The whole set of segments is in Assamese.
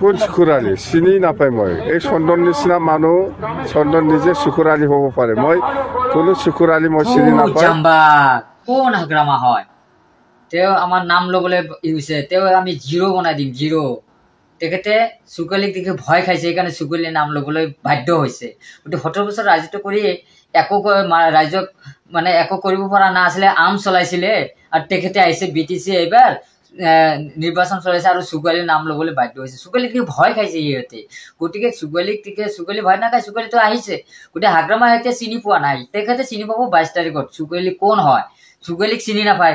কোন চুকুৰালি চিনি নাপায় মই এই চন্দন নিচিনা মানুহ চন্দন নিজে চুকুৰালি হ'ব পাৰে মই কোনো চুকুৰালি মই চিনি নাপায় কোন হাগ্ৰামা হয় তেওঁ আমাৰ নাম ল'বলৈ হৈছে তেওঁ আমি জিৰো বনাই দিম জিৰো তেখেতে চুকুৰালিক দেখি ভয় খাইছে সেইকাৰণে চুকুৰালিৰ নাম ল'বলৈ বাধ্য হৈছে গতিকে 17 বছৰ ৰাজত্ব কৰি একো ৰাজ্যক মানে একো কৰিব পৰা নাছিলে আম চলাইছিলে আৰু তেখেতে আহিছে BTC এইবাৰ নিৰ্বাচন চলাইছে আৰু চুকুৰালিৰ নাম ল'বলৈ বাধ্য হৈছে চুকুৰালিক দেখি ভয় খাইছে ইহঁতে গতিকে চুকুৰালি ভয় নাখায় চুকুৰালিতো আহিছে গতিকে হাগ্ৰামা এতিয়া চিনি পোৱা নাই তেখেতে চিনি পাব 22 তাৰিখত চুকুৰালি কোন হয় চুকুৰালিক চিনি নাপায়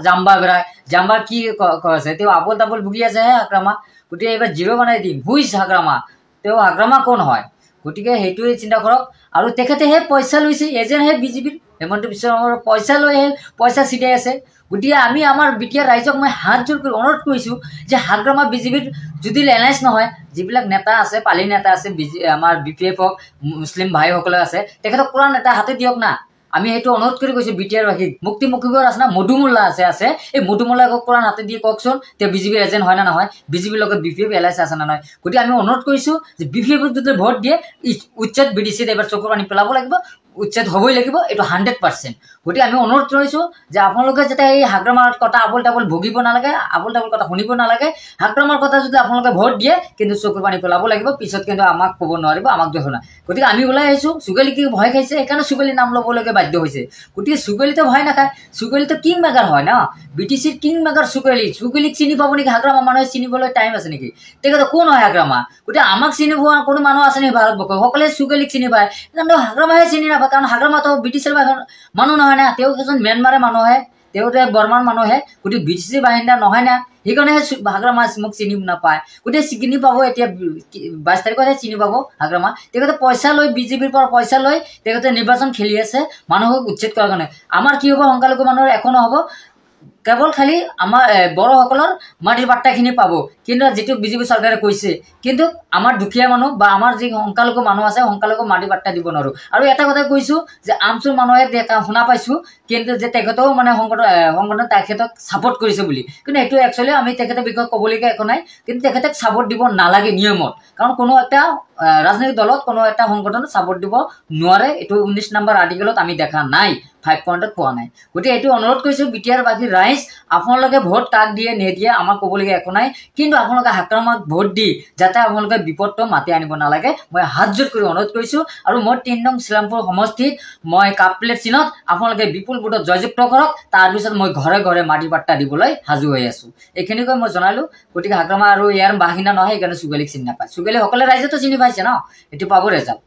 জাম্বা বেৰাই জাম্বা কি কৈছে তেওঁ আবল তাবল ভুগি আছে হাগ্ৰামা গতিকে এইবাৰ জিৰো বনাই দিম হুইজ হাগ্ৰামা তেওঁ হাগ্ৰামা কোন হয় গতিকে সেইটোৱে চিন্তা কৰক আৰু তেখেতেহে পইচা লৈছে এজেণ্টহে বিজেপিৰ হেমন্ত বিশ্ব শৰ্মাৰ পইচা লৈ পইচা চিটাই আছে গতিকে আমি আমাৰ বিটিআৰ ৰাইজক মই হাত জোৰ কৰি অনুৰোধ কৰিছোঁ যে হাগ্ৰামা বিজেপিৰ যদি এলায়েন্স নহয় যিবিলাক নেতা আছে পালি নেতা আছে আমাৰ BPF হওক মুছলিম ভাইসকলে আছে তেখেতক কোৰাণ এটা হাতে দিয়ক না আমি এইটো অনুৰোধ কৰি কৈছোঁ বিটিআৰ বাসীক মুক্তি মুখিবৰ আছে না মধুমুল্লা আছে এই মধুমুল্লাক কোৰাণ হাতে দিয়ে কওকচোন তেওঁ বিজেপিৰ এজেণ্ট হয় না নহয় বিজেপিৰ লগত BPF এলায়েন্স আছে না নহয় গতিকে আমি অনুৰোধ কৰিছোঁ যে BPFক যদি ভোট দিয়ে উচ্ছেদ BDCত এবাৰ চকুৰ পানী পেলাব লাগিব উচ্ছেদ হ'বই লাগিব এইটো 100% গতিকে আমি অনুৰোধ কৰিছোঁ যে আপোনালোকে যাতে এই হাগ্ৰামাৰ কথা আবল তাবল ভুগিব নালাগে আবল তাবল কথা শুনিব নালাগে হাগ্ৰামাৰ কথা যদি আপোনালোকে ভোট দিয়ে কিন্তু চকুৰ পানী পেলাব লাগিব পিছত কিন্তু আমাক ক'ব নোৱাৰিব আমাক দেখো না গতিকে আমি ওলাই আহিছোঁ চুকুৰালি কি ভয় খাইছে সেইকাৰণে চুকুৰালিৰ নাম ল'বলৈকে বাধ্য হৈছে গতিকে চুকুৰালিতো ভয় নাখায় চুকুৰালিতো কিং মেকাৰ হয় না BTCৰ কিং মেকাৰ চুকুৰালিক চিনি পাব নেকি হাগ্ৰামা মানুহে চিনিবলৈ টাইম আছে নেকি তেখেতে কোন হয় হাগ্ৰামা গতিকে আমাক চিনি পোৱা কোনো মানুহ আছে নেকি ভাৰতবৰ্ষত সকলোৱে চুকুৰালিক চিনি পায় কিন্তু হাগ্ৰামাহে চিনি নাপায় কাৰণ হাগ্ৰামাতো BTCৰ মানুহ নহয় না তেওঁ এজন ম্যানমাৰৰ মানুহে তেওঁ বৰ্মাৰ মানুহে গতিকে BTC বাহিন্দা নহয় না সেইকাৰণেহে হাগ্ৰামা মোক চিনি নাপায় গতিকে চিনি পাব এতিয়া 22 তাৰিখতহে চিনি পাব হাগ্ৰামা তেখেতে পইচা লৈ বিজেপিৰ পৰা পইচা লৈ তেখেতে নিৰ্বাচন খেলি আছে মানুহক উচ্ছেদ কৰাৰ কাৰণে আমাৰ কি হ'ব সংখ্যালঘু মানুহৰ একো নহ'ব কেৱল খালি আমাৰ বড়োসকলৰ মাটিৰ বাৰ্তাখিনি পাব কিন্তু যেটো বিজেপি চৰকাৰে কৈছে কিন্তু আমাৰ দুখীয়া মানুহ বা আমাৰ যি সংখ্যালঘু মানুহ আছে সংখ্যালঘু মাটিৰ বাৰ্তা দিব নোৱাৰো আৰু এটা কথা কৈছো যে আমচুৰ মানুহে শুনা পাইছো কিন্তু যে তেখেতেও মানে সংগঠন তেখেতক সাপোৰ্ট কৰিছে বুলি কিন্তু এটো একচুয়ালি আমি তেখেতে বিষয় ক'বলৈকে একো নাই কিন্তু তেখেতক সাপোৰ্ট দিব নালাগে নিয়মত কাৰণ কোনো একটা ৰাজনৈতিক দলত কোনো একটা সংগঠন সাপোৰ্ট দিব নোৱাৰে এটো 19 নম্বৰ আৰ্টিকেলত আমি দেখা নাই 5 পইণ্টত পোৱা নাই গতি এটো অনুৰোধ কৰিছো বিটিআৰ বাকি ৰাইজ আপোনালোকে ভোট কাক দিয়ে নেদিয়ে আমাৰ ক'বলৈকে একো নাই কিন্তু আপোনালোকে হাগ্ৰামাক ভোট দি যাতে আপোনালোকে বিপদটো মাতি আনিব নালাগে মই হাত জোৰ কৰি অনুৰোধ কৰিছো আৰু মই 3 নং শ্ৰীৰামপুৰ সমষ্টিত মই কাপপ্লেট চিনত আপোনালোকে বিপুল ভোটত জয়যুক্ত কৰক তাৰ পিছত মই ঘৰে ঘৰে মাটি পাট্টা দিবলৈ হাজু হৈ আছো এখিনিকৈ মই জনালো গতিকে হাগ্ৰামা আৰু ইয়াৰ বাহিনা নহয় সেইকাৰণে চুকুৰালিক চিনি নাপায় চুকুৰালি সকলে ৰাইজেতো চিনি পাইছে ন এটো পাব ৰেজাল্ট